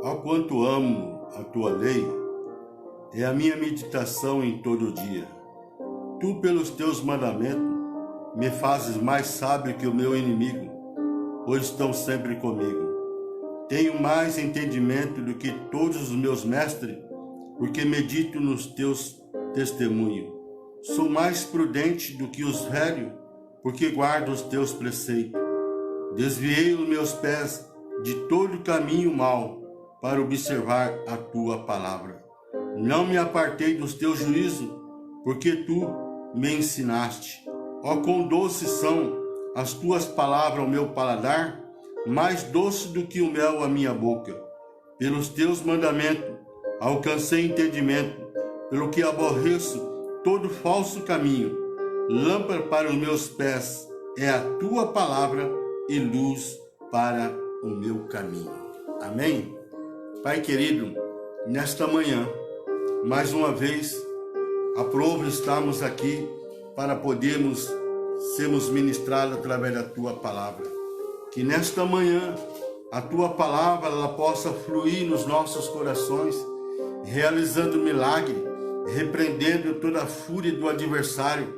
Ó quanto amo a tua lei, é a minha meditação em todo dia. Tu, pelos teus mandamentos, me fazes mais sábio que o meu inimigo, pois estão sempre comigo. Tenho mais entendimento do que todos os meus mestres, porque medito nos teus testemunhos. Sou mais prudente do que os velhos, porque guardo os teus preceitos. Desviei os meus pés de todo caminho mau, para observar a tua palavra. Não me apartei dos teus juízos, porque tu me ensinaste. Ó, quão doces são as tuas palavras ao meu paladar, mais doce do que o mel à minha boca. Pelos teus mandamentos alcancei entendimento, pelo que aborreço todo falso caminho. Lâmpada para os meus pés é a tua palavra e luz para o meu caminho. Amém? Pai querido, nesta manhã, mais uma vez, aprovo estarmos aqui para podermos sermos ministrados através da tua palavra. Que nesta manhã, a tua palavra ela possa fluir nos nossos corações, realizando milagre, repreendendo toda a fúria do adversário,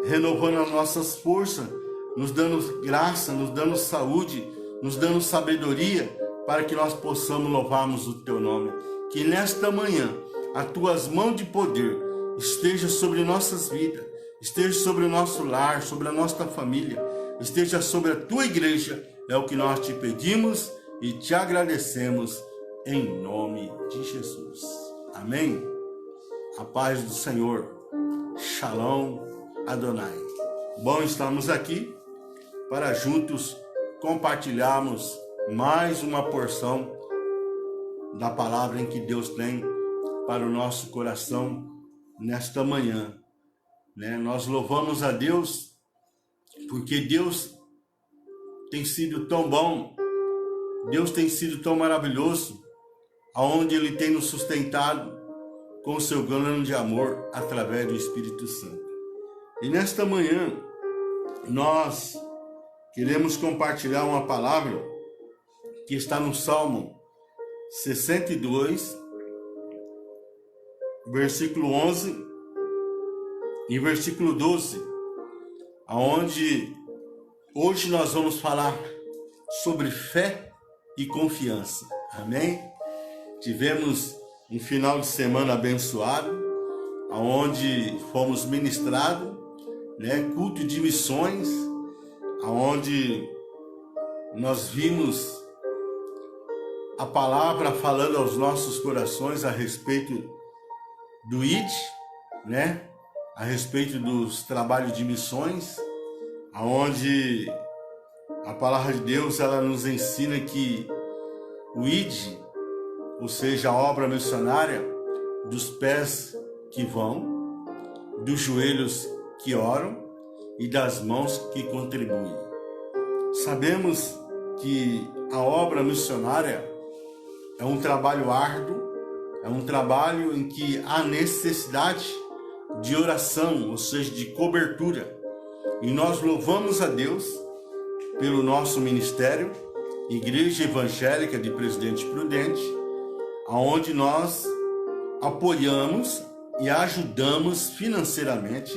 renovando as nossas forças, nos dando graça, nos dando saúde, nos dando sabedoria, para que nós possamos louvarmos o teu nome. Que nesta manhã, as tuas mãos de poder estejam sobre nossas vidas, esteja sobre o nosso lar, sobre a nossa família, esteja sobre a tua igreja. É o que nós te pedimos e te agradecemos em nome de Jesus. Amém? A paz do Senhor. Shalom Adonai. Bom, estamos aqui para juntos compartilharmos mais uma porção da palavra em que Deus tem para o nosso coração nesta manhã. Nós louvamos a Deus porque Deus tem sido tão bom, Deus tem sido tão maravilhoso, aonde Ele tem nos sustentado com o seu grande amor através do Espírito Santo. E nesta manhã nós queremos compartilhar uma palavra que está no Salmo 62, versículo 11 e versículo 12, aonde hoje nós vamos falar sobre fé e confiança. Amém? Tivemos um final de semana abençoado, aonde fomos ministrados, culto de missões, aonde nós vimos a palavra falando aos nossos corações a respeito do ID, a respeito dos trabalhos de missões, aonde a palavra de Deus ela nos ensina que o ID, ou seja, a obra missionária, dos pés que vão, dos joelhos que oram e das mãos que contribuem. Sabemos que a obra missionária é um trabalho árduo, é um trabalho em que há necessidade de oração, ou seja, de cobertura. E nós louvamos a Deus pelo nosso ministério, Igreja Evangélica de Presidente Prudente, onde nós apoiamos e ajudamos financeiramente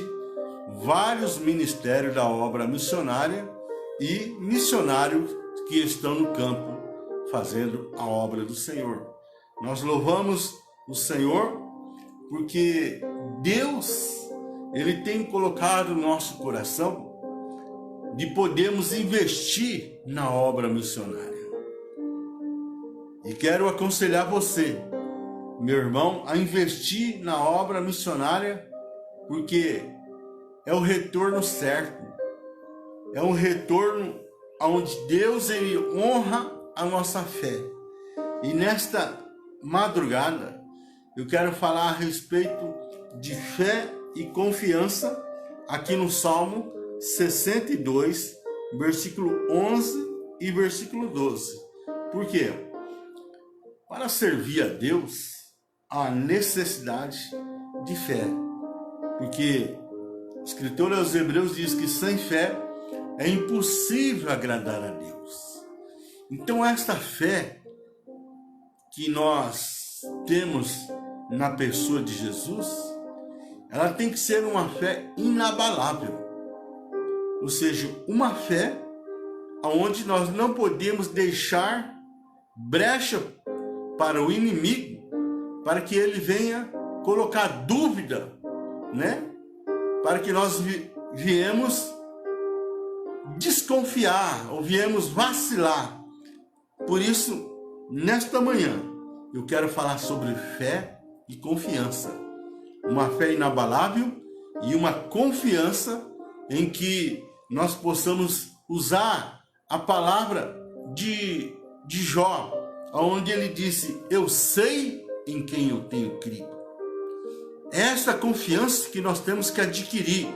vários ministérios da obra missionária e missionários que estão no campo fazendo a obra do Senhor. Nós louvamos o Senhor porque Deus, Ele tem colocado no nosso coração de podermos investir na obra missionária. E quero aconselhar você, meu irmão, a investir na obra missionária, porque é o retorno certo. É um retorno onde Deus ele honra a nossa fé. E nesta madrugada eu quero falar a respeito de fé e confiança aqui no Salmo 62, versículo 11 e versículo 12. Por quê? Para servir a Deus há necessidade de fé. Porque o escritor aos Hebreus diz que sem fé é impossível agradar a Deus. Então esta fé que nós temos na pessoa de Jesus, ela tem que ser uma fé inabalável. Ou seja, uma fé onde nós não podemos deixar brecha para o inimigo, para que ele venha colocar dúvida, né? Para que nós viemos desconfiar ou viemos vacilar. Por isso, nesta manhã, eu quero falar sobre fé e confiança. Uma fé inabalável e uma confiança em que nós possamos usar a palavra de Jó, onde ele disse: eu sei em quem eu tenho crido. Essa confiança que nós temos que adquirir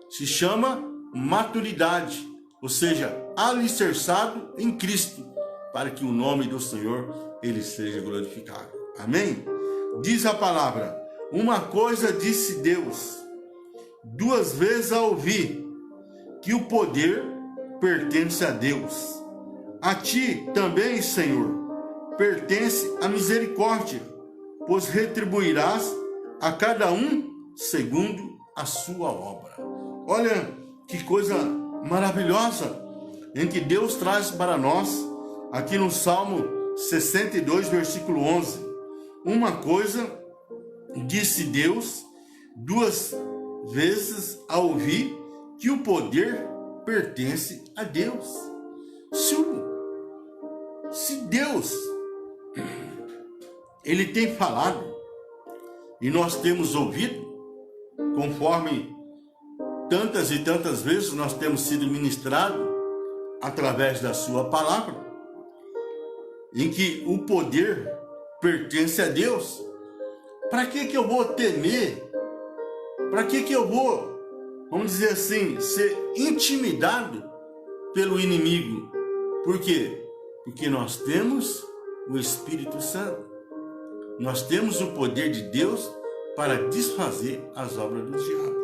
se chama maturidade, ou seja, alicerçado em Cristo, para que o nome do Senhor ele seja glorificado. Amém? Diz a palavra: uma coisa disse Deus, duas vezes a ouvi, que o poder pertence a Deus. A ti também, Senhor, pertence a misericórdia, pois retribuirás a cada um segundo a sua obra. Olha que coisa maravilhosa em que Deus traz para nós aqui no Salmo 62, versículo 11. Uma coisa disse Deus, duas vezes a ouvir, que o poder pertence a Deus. Se Deus ele tem falado e nós temos ouvido, conforme tantas e tantas vezes nós temos sido ministrados através da sua palavra, em que o poder pertence a Deus, para que eu vou temer? Para que eu vou, vamos dizer assim, ser intimidado pelo inimigo? Por quê? Porque nós temos o Espírito Santo. Nós temos o poder de Deus para desfazer as obras do diabo.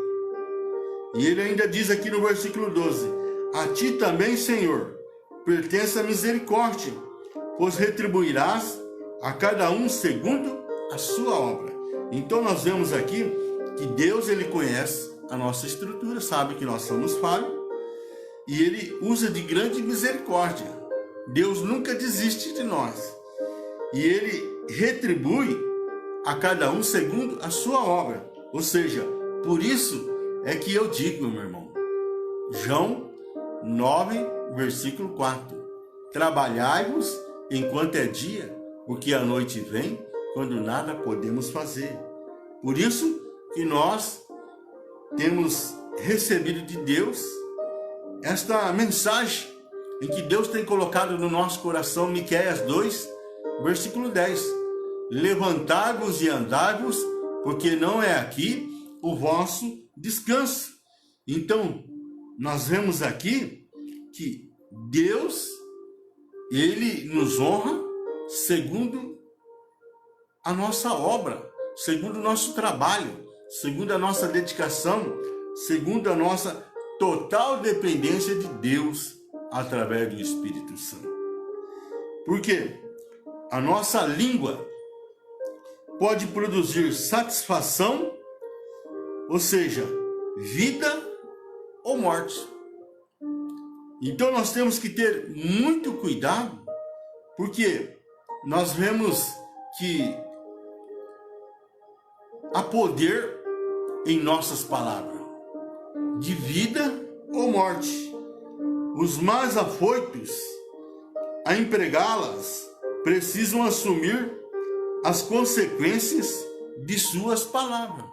E ele ainda diz aqui no versículo 12: a ti também, Senhor, pertence a misericórdia, pois retribuirás a cada um segundo a sua obra. Então nós vemos aqui que Deus ele conhece a nossa estrutura, sabe que nós somos falhos, e ele usa de grande misericórdia. Deus nunca desiste de nós, e ele retribui a cada um segundo a sua obra. Ou seja, por isso é que eu digo, meu irmão, João 9, versículo 4: trabalhai-vos enquanto é dia, porque a noite vem quando nada podemos fazer. Por isso que nós temos recebido de Deus esta mensagem em que Deus tem colocado no nosso coração, Miqueias 2, versículo 10: levantai-vos e andai-vos, porque não é aqui o vosso descanso. Então, nós vemos aqui que Deus, ele nos honra segundo a nossa obra, segundo o nosso trabalho, segundo a nossa dedicação, segundo a nossa total dependência de Deus através do Espírito Santo. Porque a nossa língua pode produzir satisfação, ou seja, vida ou morte. Então nós temos que ter muito cuidado, porque nós vemos que há poder em nossas palavras, de vida ou morte. Os mais afoitos a empregá-las precisam assumir as consequências de suas palavras.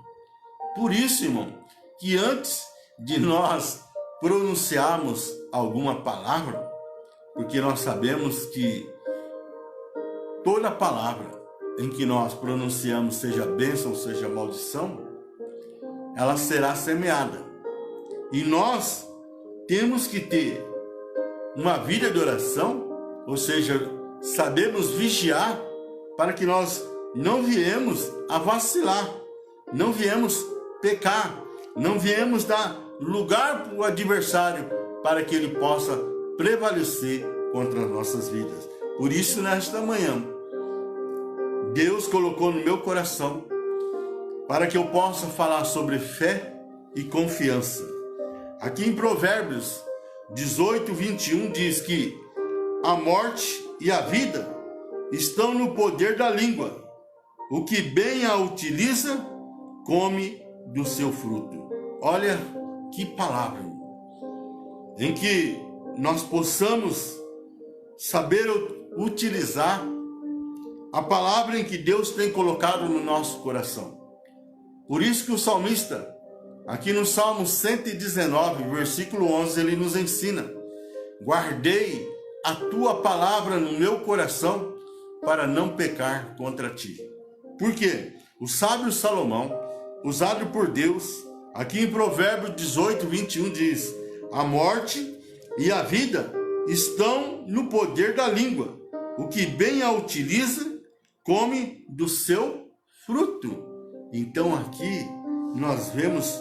Por isso, irmão, que antes de nós pronunciarmos alguma palavra, porque nós sabemos que toda palavra em que nós pronunciamos, seja bênção ou seja maldição, ela será semeada. E nós temos que ter uma vida de oração, ou seja, sabemos vigiar para que nós não viemos a vacilar, não viemos pecar, não viemos dar lugar para o adversário para que ele possa prevalecer contra as nossas vidas. Por isso, nesta manhã, Deus colocou no meu coração para que eu possa falar sobre fé e confiança. Aqui em Provérbios 18:21 diz que a morte e a vida estão no poder da língua. O que bem a utiliza, come do seu fruto. Olha que palavra, em que nós possamos saber utilizar a palavra em que Deus tem colocado no nosso coração. Por isso que o salmista, aqui no Salmo 119, versículo 11, ele nos ensina: guardei a tua palavra no meu coração para não pecar contra ti. Por quê? O sábio Salomão, usado por Deus, aqui em Provérbios 18:21 diz: a morte e a vida estão no poder da língua. O que bem a utiliza, come do seu fruto. Então aqui nós vemos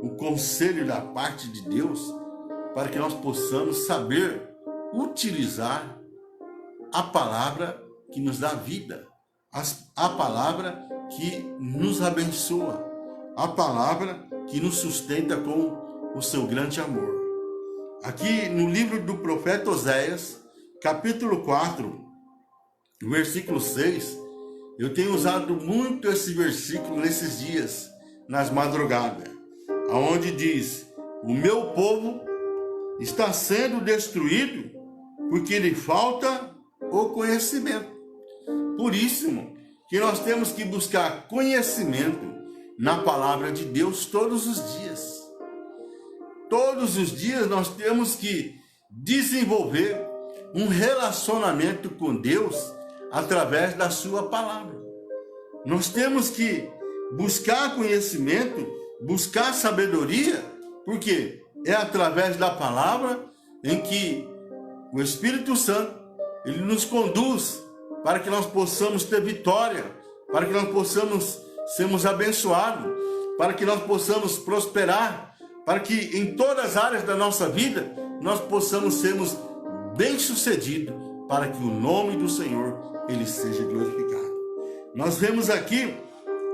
o conselho da parte de Deus para que nós possamos saber utilizar a palavra que nos dá vida, a palavra que nos abençoa, a palavra que nos sustenta com o seu grande amor. Aqui no livro do profeta Oséias, capítulo 4, versículo 6, eu tenho usado muito esse versículo nesses dias, nas madrugadas, aonde diz: o meu povo está sendo destruído porque lhe falta o conhecimento. Por isso, irmão, que nós temos que buscar conhecimento na palavra de Deus todos os dias. Todos os dias nós temos que desenvolver um relacionamento com Deus através da sua palavra. Nós temos que buscar conhecimento, buscar sabedoria, porque é através da palavra em que o Espírito Santo ele nos conduz para que nós possamos ter vitória, para que nós possamos sermos abençoados, para que nós possamos prosperar, para que em todas as áreas da nossa vida nós possamos sermos bem-sucedidos, para que o nome do Senhor ele seja glorificado. Nós vemos aqui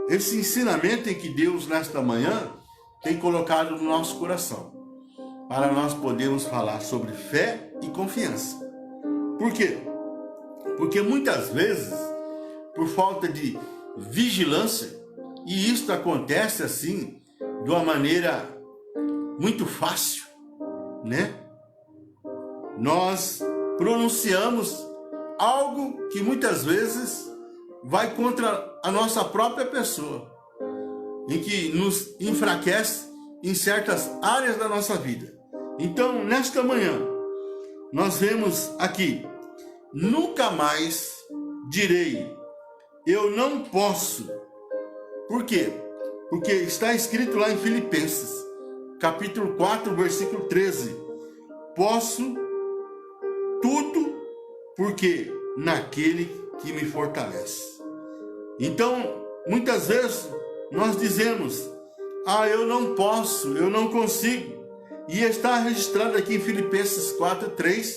esse ensinamento em que Deus nesta manhã tem colocado no nosso coração, para nós podermos falar sobre fé e confiança. Por quê? Porque muitas vezes, por falta de vigilância, e isto acontece assim, de uma maneira muito fácil, né? Nós pronunciamos algo que muitas vezes vai contra a nossa própria pessoa, em que nos enfraquece em certas áreas da nossa vida. Então, nesta manhã, nós vemos aqui: nunca mais direi, eu não posso. Por quê? Porque está escrito lá em Filipenses, capítulo 4, versículo 13: posso tudo porque naquele que me fortalece. Então, muitas vezes nós dizemos: eu não posso, eu não consigo. E está registrado aqui em Filipenses 4:3,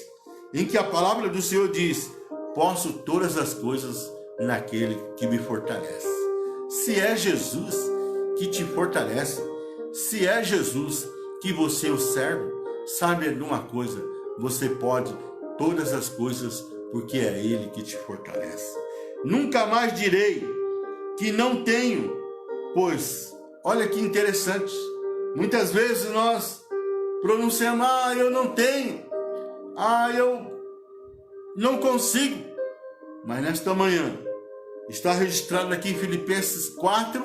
em que a palavra do Senhor diz: posso todas as coisas naquele que me fortalece. Se é Jesus que te fortalece, se é Jesus que você o serve, sabe de uma coisa: você pode todas as coisas porque é Ele que te fortalece. Nunca mais direi que não tenho, pois, olha que interessante, muitas vezes nós pronunciamos: eu não tenho, eu não consigo. Mas nesta manhã, está registrado aqui em Filipenses 4,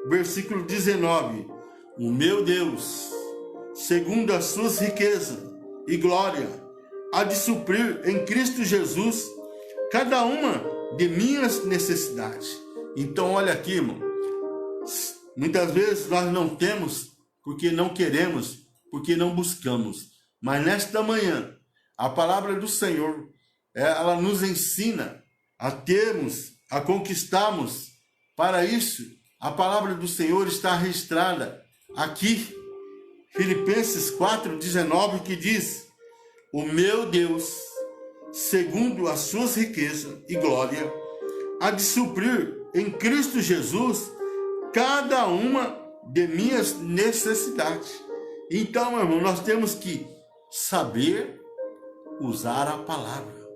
versículo 19: o meu Deus, segundo as suas riquezas e glória, há de suprir em Cristo Jesus cada uma de minhas necessidades. Então olha aqui, irmão, muitas vezes nós não temos porque não queremos, porque não buscamos. Mas nesta manhã, a palavra do Senhor, ela nos ensina a termos, a conquistarmos. Para isso, a palavra do Senhor está registrada aqui, Filipenses 4:19, que diz: o meu Deus, segundo as suas riquezas e glória, há de suprir em Cristo Jesus cada uma de minhas necessidades. Então, meu irmão, nós temos que saber usar a palavra.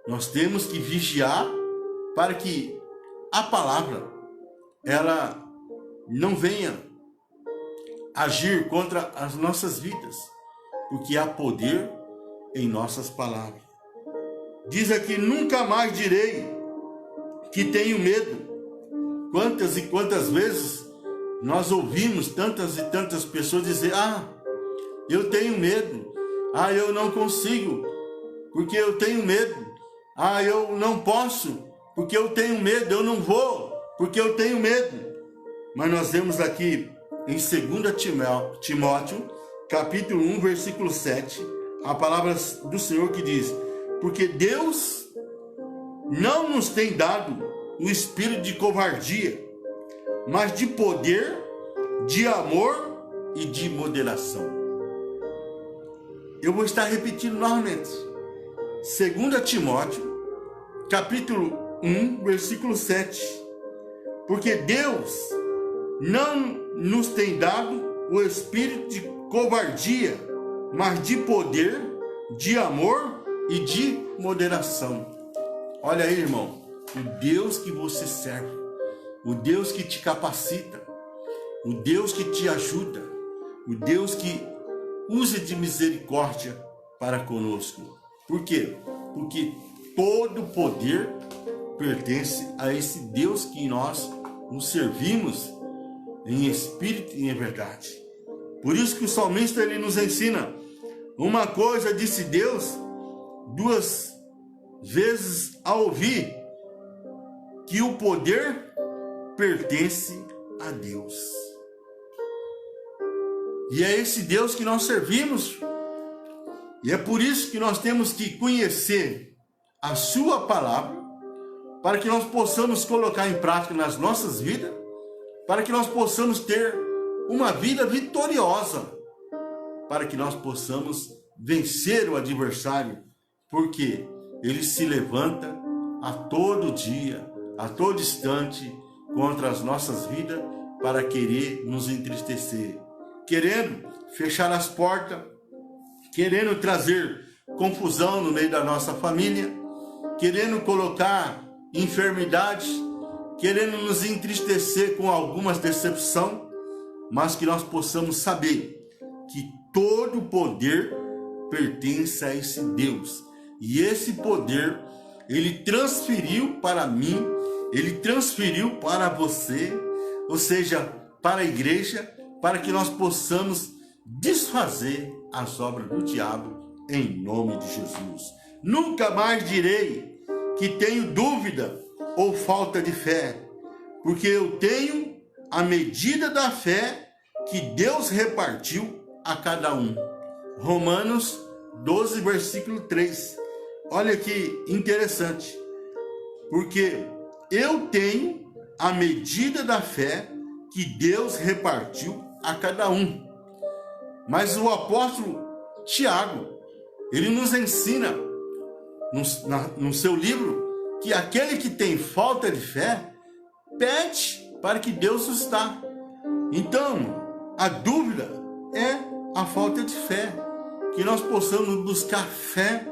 Nós temos que vigiar para que a palavra ela não venha agir contra as nossas vidas, porque há poder em nossas palavras. Diz aqui: nunca mais direi que tenho medo. Quantas e quantas vezes nós ouvimos tantas e tantas pessoas dizer: eu tenho medo, eu não consigo, porque eu tenho medo, eu não posso, porque eu tenho medo, eu não vou, porque eu tenho medo. Mas nós vemos aqui em 2 Timóteo, capítulo 1, versículo 7, a palavra do Senhor que diz: porque Deus não nos tem dado o espírito de covardia, mas de poder, de amor e de moderação. Eu vou estar repetindo novamente. 2 Timóteo, capítulo 1, versículo 7. Porque Deus não nos tem dado o espírito de covardia, mas de poder, de amor e de moderação. Olha aí, irmão, o Deus que você serve, o Deus que te capacita, o Deus que te ajuda, o Deus que usa de misericórdia para conosco. Por quê? Porque todo poder pertence a esse Deus que nós nos servimos em espírito e em verdade. Por isso que o salmista ele nos ensina: uma coisa disse Deus duas vezes a ouvir, que o poder pertence a Deus. E é esse Deus que nós servimos. E é por isso que nós temos que conhecer a sua palavra, para que nós possamos colocar em prática nas nossas vidas, para que nós possamos ter uma vida vitoriosa, para que nós possamos vencer o adversário, porque ele se levanta a todo dia, a todo instante, contra as nossas vidas, para querer nos entristecer, querendo fechar as portas, querendo trazer confusão no meio da nossa família, querendo colocar enfermidades, querendo nos entristecer com algumas decepções, mas que nós possamos saber que todo poder pertence a esse Deus. E esse poder, ele transferiu para mim, ele transferiu para você, ou seja, para a igreja, para que nós possamos desfazer as obras do diabo em nome de Jesus. Nunca mais direi que tenho dúvida ou falta de fé, porque eu tenho a medida da fé que Deus repartiu a cada um. Romanos 12, versículo 3. Olha que interessante. Porque eu tenho a medida da fé que Deus repartiu a cada um. Mas o apóstolo Tiago, ele nos ensina no seu livro que aquele que tem falta de fé pede para que Deus os dá. Então, a dúvida é a falta de fé. Que nós possamos buscar fé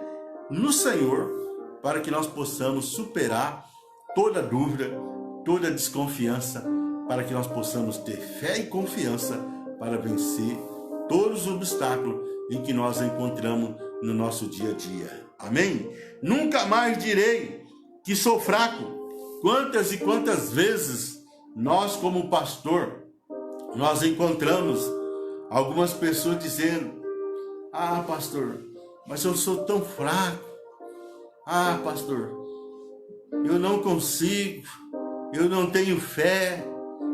no Senhor, para que nós possamos superar toda dúvida, toda desconfiança, para que nós possamos ter fé e confiança para vencer todos os obstáculos em que nós encontramos no nosso dia a dia. Amém? Nunca mais direi que sou fraco. Quantas e quantas vezes nós, como pastor, nós encontramos algumas pessoas dizendo: pastor, mas eu sou tão fraco. Pastor, eu não consigo, eu não tenho fé.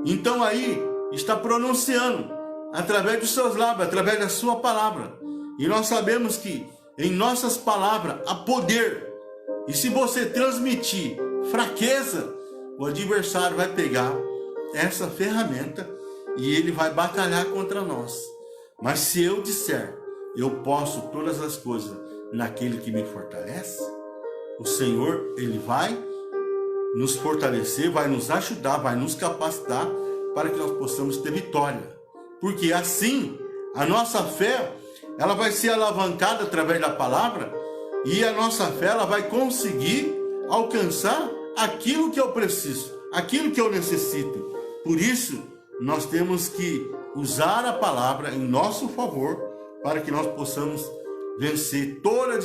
Então aí está pronunciando através dos seus lábios, através da sua palavra. E nós sabemos que em nossas palavras há poder. E se você transmitir fraqueza, o adversário vai pegar essa ferramenta e ele vai batalhar contra nós. Mas se eu disser: eu posso todas as coisas naquele que me fortalece, o Senhor, ele vai nos fortalecer, vai nos ajudar, vai nos capacitar para que nós possamos ter vitória. Porque assim, a nossa fé, ela vai ser alavancada através da palavra e a nossa fé, ela vai conseguir alcançar aquilo que eu preciso, aquilo que eu necessito. Por isso, nós temos que usar a palavra em nosso favor para que nós possamos vencer todas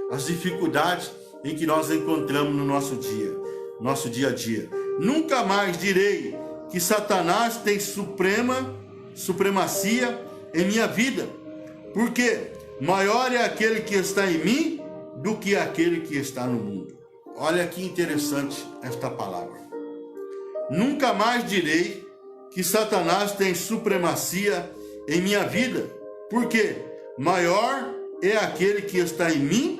as dificuldades em que nós encontramos no nosso dia a dia. Nunca mais direi que Satanás tem supremacia em minha vida, porque maior é aquele que está em mim do que aquele que está no mundo. Olha que interessante esta palavra. Nunca mais direi que Satanás tem supremacia em minha vida, porque maior é aquele que está em mim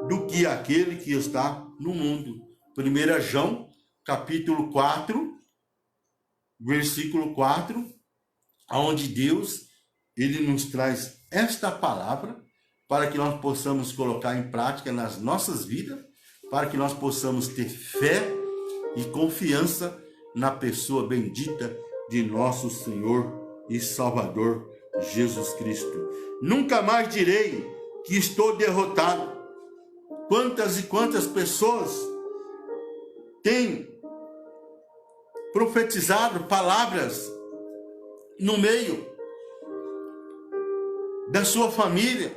do que aquele que está no mundo. 1 João, capítulo 4, versículo 4, onde Deus, ele nos traz esta palavra para que nós possamos colocar em prática nas nossas vidas, para que nós possamos ter fé e confiança na pessoa bendita de nosso Senhor e Salvador Jesus Cristo. Nunca mais direi que estou derrotado. Quantas e quantas pessoas têm profetizado palavras no meio da sua família,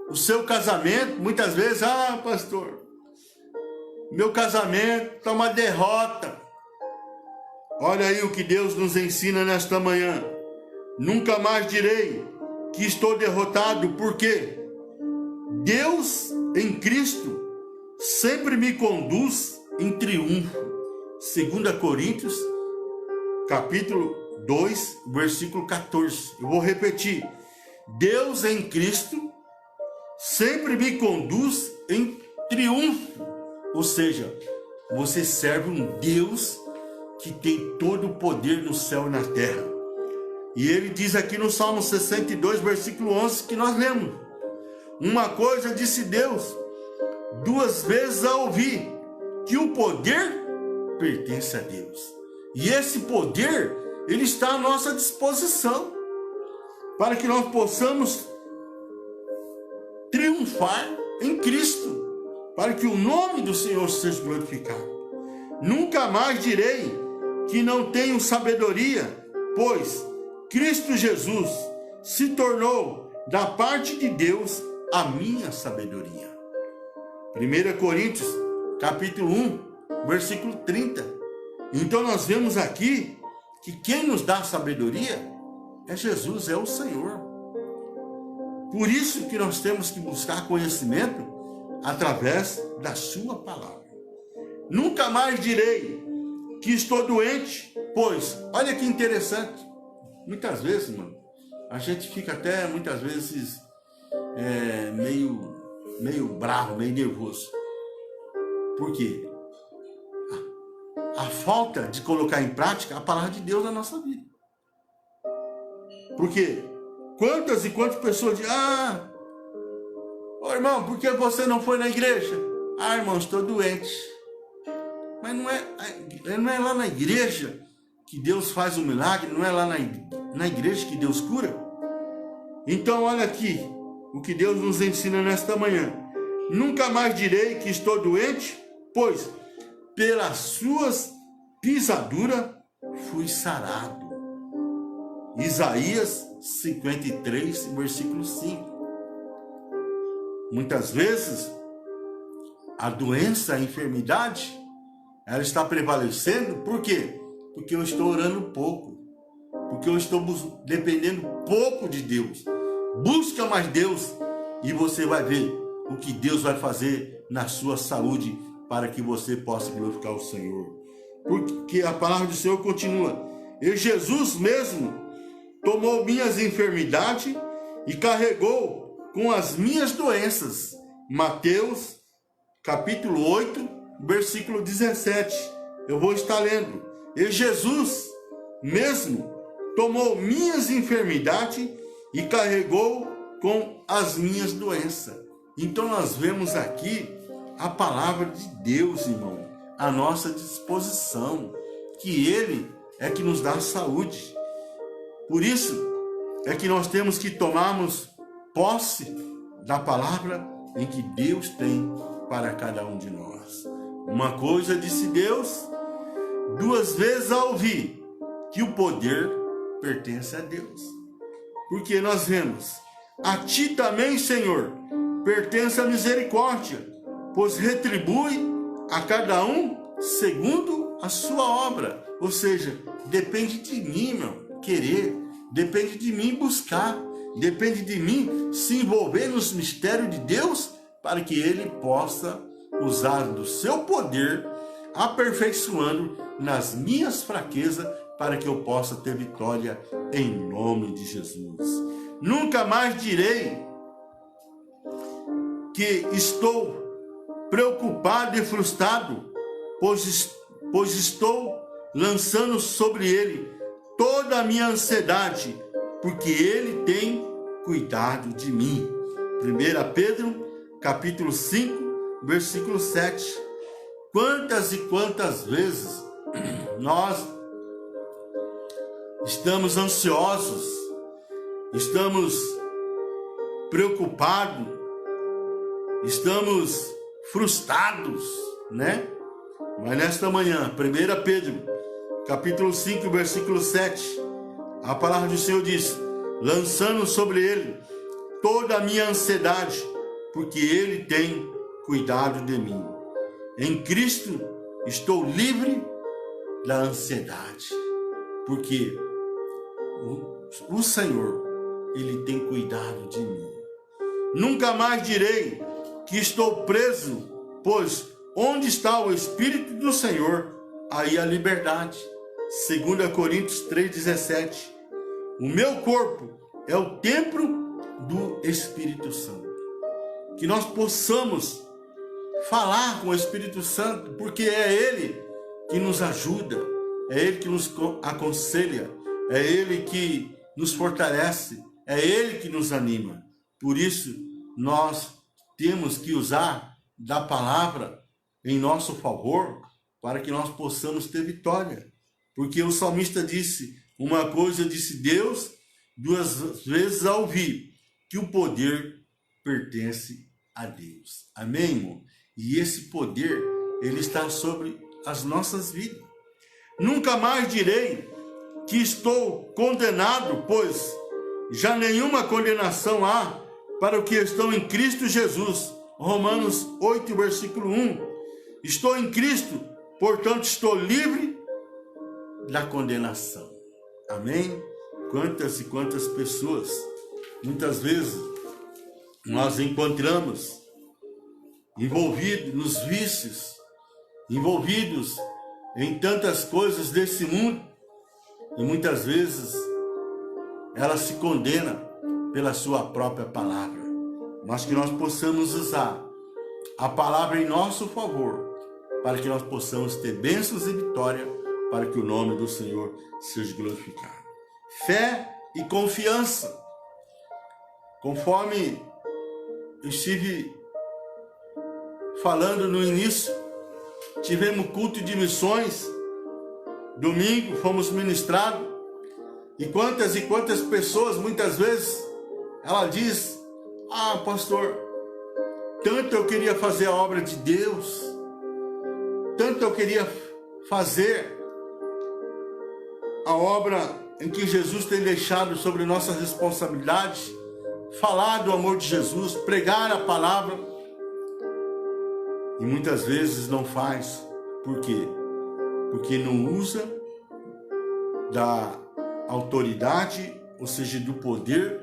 o seu casamento, muitas vezes, pastor, meu casamento está uma derrota. Olha aí o que Deus nos ensina nesta manhã. Nunca mais direi que estou derrotado, porque Deus em Cristo sempre me conduz em triunfo. 2 Coríntios, capítulo 2, versículo 14. Eu vou repetir. Deus em Cristo sempre me conduz em triunfo. Ou seja, você serve um Deus que tem todo o poder no céu e na terra. E ele diz aqui no Salmo 62, versículo 11, que nós lemos. Uma coisa disse Deus, 2 vezes a ouvir, que o poder pertence a Deus. E esse poder, ele está à nossa disposição, para que nós possamos triunfar em Cristo, para que o nome do Senhor seja glorificado. Nunca mais direi que não tenho sabedoria, pois Cristo Jesus se tornou da parte de Deus a minha sabedoria. 1 Coríntios, capítulo 1, versículo 30. Então nós vemos aqui que quem nos dá sabedoria é Jesus, é o Senhor. Por isso que nós temos que buscar conhecimento através da sua palavra. Nunca mais direi que estou doente, pois, olha que interessante, muitas vezes, mano, a gente fica até, muitas vezes, meio bravo, meio nervoso. Por quê? A falta de colocar em prática a palavra de Deus na nossa vida. Porque quantas e quantas pessoas dizem, irmão, por que você não foi na igreja? Irmão, estou doente. Mas não é lá na igreja que Deus faz o milagre, não é lá na igreja que Deus cura? Então olha aqui o que Deus nos ensina nesta manhã. Nunca mais direi que estou doente, pois pelas suas pisaduras fui sarado. Isaías 53, versículo 5. Muitas vezes a doença, a enfermidade, ela está prevalecendo. Por quê? Porque eu estou orando pouco, porque eu estou dependendo pouco de Deus. Busca mais Deus e você vai ver o que Deus vai fazer na sua saúde para que você possa glorificar o Senhor. Porque a palavra do Senhor continua. E Jesus mesmo tomou minhas enfermidades e carregou com as minhas doenças. Mateus capítulo 8, versículo 17. Eu vou estar lendo. E Jesus mesmo tomou minhas enfermidades e carregou com as minhas doenças. Então nós vemos aqui a palavra de Deus, irmão. à nossa disposição, que Ele é que nos dá saúde. Por isso é que nós temos que tomarmos posse da palavra em que Deus tem para cada um de nós. Uma coisa disse Deus, 2 vezes a ouvir, que o poder pertence a Deus. Porque nós vemos, a ti também, Senhor, pertence a misericórdia, pois retribui a cada um segundo a sua obra. Ou seja, depende de mim, meu, querer, depende de mim buscar, depende de mim se envolver nos mistérios de Deus, para que Ele possa usar do seu poder, aperfeiçoando nas minhas fraquezas, para que eu possa ter vitória em nome de Jesus. Nunca mais direi que estou preocupado e frustrado, pois estou lançando sobre Ele toda a minha ansiedade, porque Ele tem cuidado de mim. 1 Pedro, capítulo 5, versículo 7. Quantas e quantas vezes nós estamos ansiosos, estamos preocupados, estamos frustrados, né? Mas nesta manhã, 1 Pedro, capítulo 5, versículo 7, a palavra do Senhor diz: lançando sobre Ele toda a minha ansiedade, porque Ele tem cuidado de mim. Em Cristo estou livre da ansiedade, porque o Senhor, Ele tem cuidado de mim. Nunca mais direi que estou preso, pois onde está o Espírito do Senhor, aí a liberdade. 2 Coríntios 3,17. O meu corpo é o templo do Espírito Santo. Que nós possamos falar com o Espírito Santo, porque é Ele que nos ajuda, é Ele que nos aconselha, é Ele que nos fortalece, é Ele que nos anima. Por isso, nós temos que usar da palavra em nosso favor, para que nós possamos ter vitória. Porque o salmista disse, uma coisa disse Deus, 2 vezes a ouvir, que o poder pertence a Deus. Amém, irmão? E esse poder, ele está sobre as nossas vidas. Nunca mais direi que estou condenado, pois já nenhuma condenação há para o que estão em Cristo Jesus. Romanos 8, versículo 1. Estou em Cristo, portanto estou livre da condenação. Amém? Quantas e quantas pessoas, muitas vezes, nós encontramos envolvidos nos vícios, envolvidos em tantas coisas desse mundo, e muitas vezes ela se condena pela sua própria palavra. Mas que nós possamos usar a palavra em nosso favor, para que nós possamos ter bênçãos e vitória, para que o nome do Senhor seja glorificado. Fé e confiança. Conforme eu estive falando no início, tivemos culto de missões, domingo fomos ministrados, e quantas pessoas, muitas vezes, ela diz, pastor, tanto eu queria fazer a obra de Deus, tanto eu queria fazer a obra em que Jesus tem deixado sobre nossa responsabilidade, falar do amor de Jesus, pregar a palavra, e muitas vezes não faz. Por quê? Porque não usa da autoridade, ou seja, do poder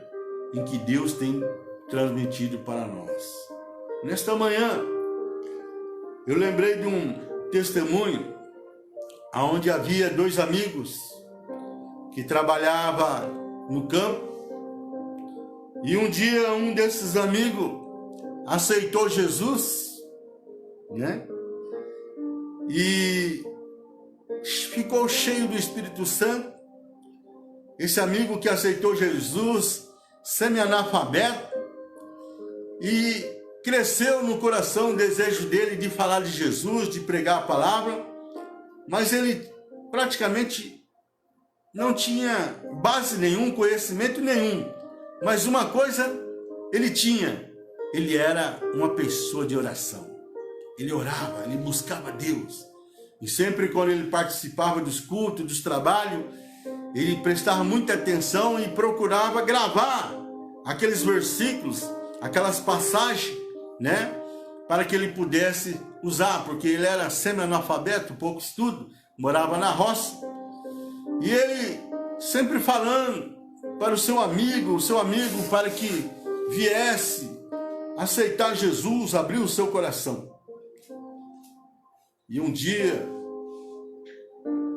em que Deus tem transmitido para nós. Nesta manhã, eu lembrei de um testemunho onde havia 2 amigos que trabalhavam no campo, e um dia um desses amigos aceitou Jesus, né? E ficou cheio do Espírito Santo. Esse amigo que aceitou Jesus, semi-analfabeto, e cresceu no coração o desejo dele de falar de Jesus, de pregar a palavra, mas ele praticamente não tinha base nenhum, conhecimento nenhum. Mas uma coisa ele tinha, ele era uma pessoa de oração. Ele orava, ele buscava Deus. E sempre quando ele participava dos cultos, dos trabalhos, ele prestava muita atenção e procurava gravar aqueles versículos, aquelas passagens, né? Para que ele pudesse usar, porque ele era semi-analfabeto, pouco estudo, morava na roça. E ele sempre falando para o seu amigo para que viesse aceitar Jesus, abrir o seu coração. E um dia,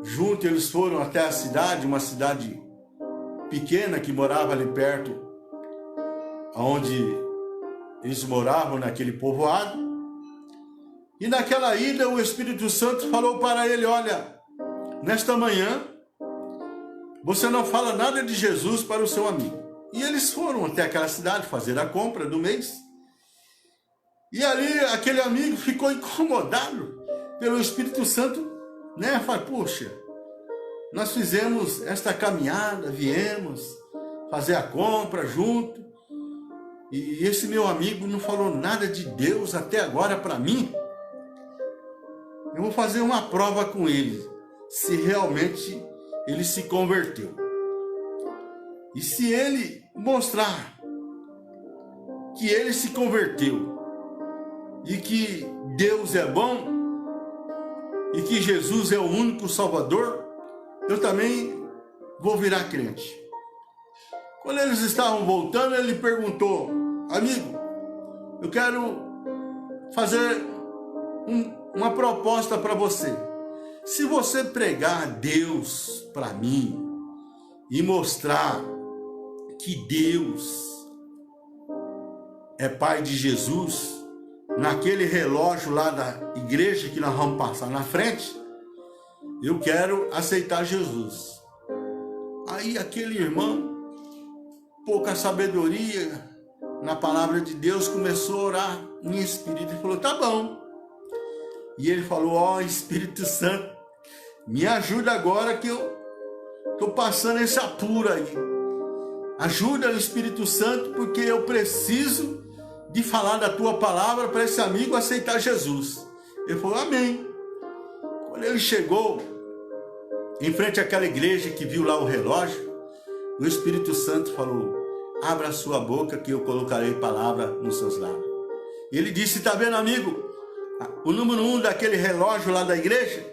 junto eles foram até a cidade, uma cidade pequena que morava ali perto, onde eles moravam naquele povoado. E naquela ida o Espírito Santo falou para ele: olha, nesta manhã você não fala nada de Jesus para o seu amigo. E eles foram até aquela cidade fazer a compra do mês. E ali aquele amigo ficou incomodado pelo Espírito Santo, né? Fala: poxa, nós fizemos esta caminhada, viemos fazer a compra junto, e esse meu amigo não falou nada de Deus até agora para mim. Eu vou fazer uma prova com ele, se realmente ele se converteu. E se ele mostrar que ele se converteu e que Deus é bom e que Jesus é o único Salvador, eu também vou virar crente. Quando eles estavam voltando, ele perguntou: amigo, eu quero fazer uma proposta para você. Se você pregar Deus para mim e mostrar que Deus é Pai de Jesus, naquele relógio lá da igreja que nós vamos passar na frente, eu quero aceitar Jesus. Aí aquele irmão, pouca sabedoria na palavra de Deus, começou a orar em espírito e falou: tá bom. E ele falou: ó, Espírito Santo, me ajuda agora que eu estou passando esse apuro aí. Ajuda o Espírito Santo, porque eu preciso de falar da tua palavra para esse amigo aceitar Jesus. Ele falou: amém. Quando ele chegou em frente àquela igreja que viu lá o relógio, o Espírito Santo falou: abra a sua boca que eu colocarei palavra nos seus lábios. Ele disse: tá vendo, amigo? O número 1 daquele relógio lá da igreja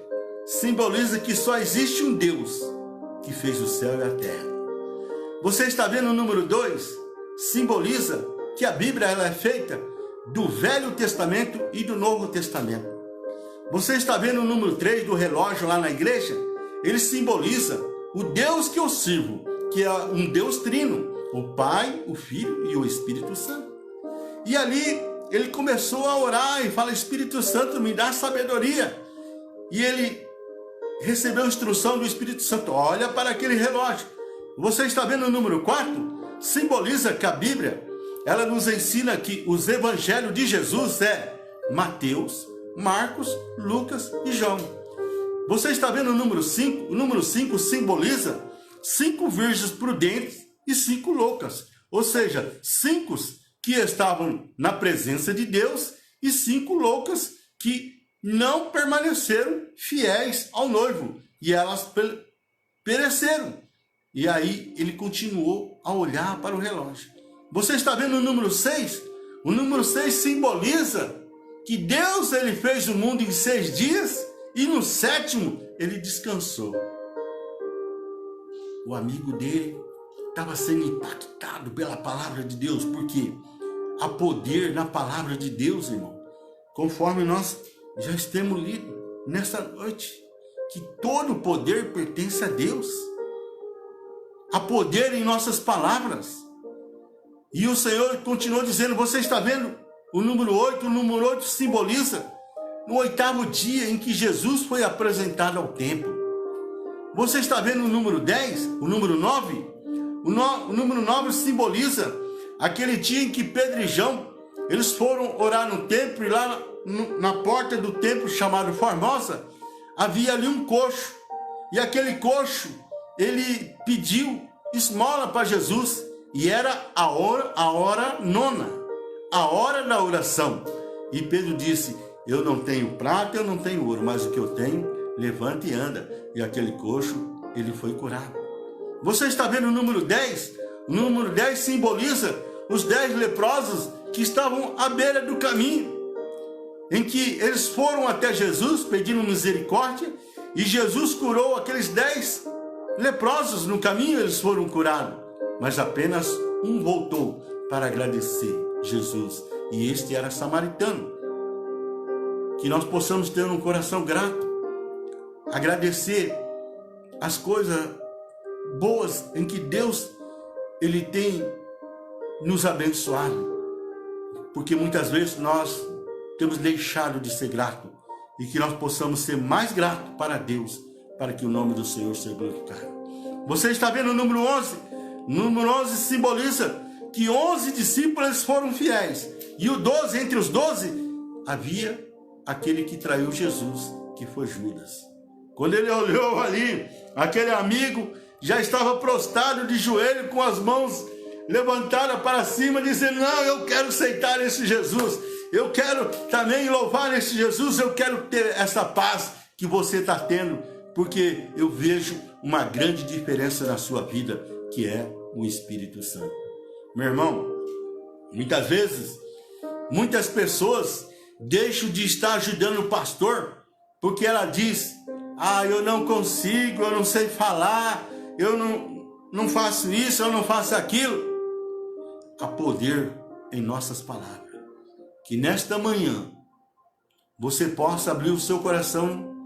simboliza que só existe um Deus que fez o céu e a terra. Você está vendo o número 2? Simboliza que a Bíblia ela é feita do Velho Testamento e do Novo Testamento. Você está vendo o número 3 do relógio lá na igreja? Ele simboliza o Deus que eu sirvo, que é um Deus trino, o Pai, o Filho e o Espírito Santo. E ali ele começou a orar e fala: Espírito Santo, me dá sabedoria. E ele recebeu instrução do Espírito Santo: olha para aquele relógio. Você está vendo o número 4? Simboliza que a Bíblia, ela nos ensina que os evangelhos de Jesus é Mateus, Marcos, Lucas e João. Você está vendo o número 5? O número 5 simboliza 5 virgens prudentes e 5 loucas. Ou seja, 5 que estavam na presença de Deus e 5 loucas que não permaneceram fiéis ao noivo. E elas pereceram. E aí ele continuou a olhar para o relógio. Você está vendo o número 6? O número 6 simboliza que Deus ele fez o mundo em 6 dias e no 7º ele descansou. O amigo dele estava sendo impactado pela palavra de Deus, porque há poder na palavra de Deus, irmão. Conforme nós já temos lido nesta noite, que todo o poder pertence a Deus. Há poder em nossas palavras. E o Senhor continuou dizendo: você está vendo o número 8? O número 8 simboliza no 8º dia em que Jesus foi apresentado ao templo. Você está vendo o número 10? O número 9? O número 9 simboliza aquele dia em que Pedro e João, eles foram orar no templo, e lá na porta do templo chamado Formosa, havia ali um coxo. E aquele coxo, ele pediu esmola para Jesus. E era a hora nona, a hora da oração. E Pedro disse: eu não tenho prata, eu não tenho ouro, mas o que eu tenho, levanta e anda. E aquele coxo, ele foi curado. Você está vendo o número 10? O número 10 simboliza os 10 leprosos que estavam à beira do caminho, em que eles foram até Jesus pedindo misericórdia, e Jesus curou aqueles 10 leprosos no caminho. Eles foram curados, mas apenas um voltou para agradecer Jesus, e este era samaritano. Que nós possamos ter um coração grato, agradecer as coisas boas em que Deus ele tem nos abençoado, porque muitas vezes nós temos deixado de ser grato, e que nós possamos ser mais gratos para Deus, para que o nome do Senhor seja glorificado. Você está vendo o número 11? O número 11 simboliza que 11 discípulos foram fiéis, e o 12, entre os 12, havia aquele que traiu Jesus, que foi Judas. Quando ele olhou ali, aquele amigo já estava prostrado de joelho, com as mãos levantadas para cima, dizendo: não, eu quero aceitar esse Jesus, eu quero também louvar esse Jesus, eu quero ter essa paz que você está tendo, porque eu vejo uma grande diferença na sua vida, que é o Espírito Santo. Meu irmão, muitas vezes, muitas pessoas deixam de estar ajudando o pastor, porque ela diz: eu não consigo, eu não sei falar, eu não faço isso, eu não faço aquilo. Há poder em nossas palavras. Que nesta manhã você possa abrir o seu coração,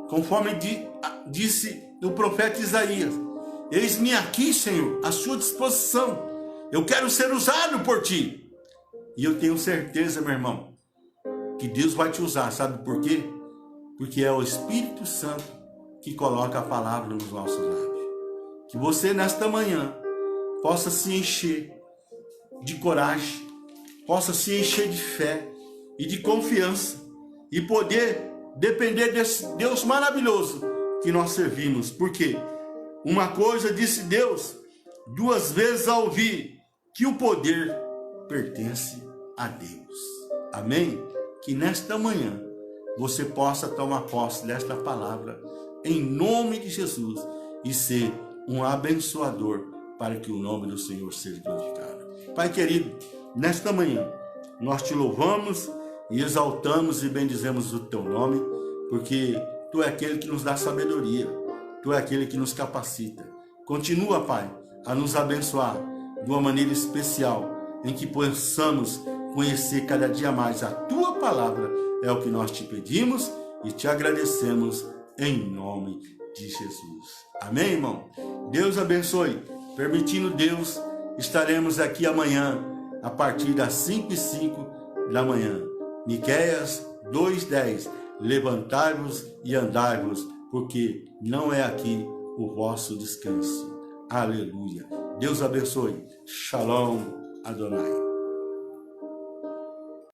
conforme disse o profeta Isaías: eis-me aqui, Senhor, à sua disposição, eu quero ser usado por ti. E eu tenho certeza, meu irmão, que Deus vai te usar. Sabe por quê? Porque é o Espírito Santo que coloca a palavra nos nossos lábios. Que você nesta manhã possa se encher de coragem, possa se encher de fé e de confiança, e poder depender desse Deus maravilhoso que nós servimos. Porque uma coisa disse Deus 2 vezes ao ouvir: que o poder pertence a Deus. Amém? Que nesta manhã você possa tomar posse desta palavra em nome de Jesus e ser um abençoador, para que o nome do Senhor seja glorificado. Pai querido, nesta manhã nós te louvamos e exaltamos e bendizemos o teu nome, porque tu é aquele que nos dá sabedoria, tu é aquele que nos capacita. Continua, Pai, a nos abençoar de uma maneira especial, em que possamos conhecer cada dia mais a tua palavra. É o que nós te pedimos e te agradecemos em nome de Jesus. Amém, irmão? Deus abençoe. Permitindo Deus, estaremos aqui amanhã a partir das 5h05 da manhã. Miqueias 2:10. Levantai-vos e andai-vos, porque não é aqui o vosso descanso. Aleluia. Deus abençoe. Shalom Adonai.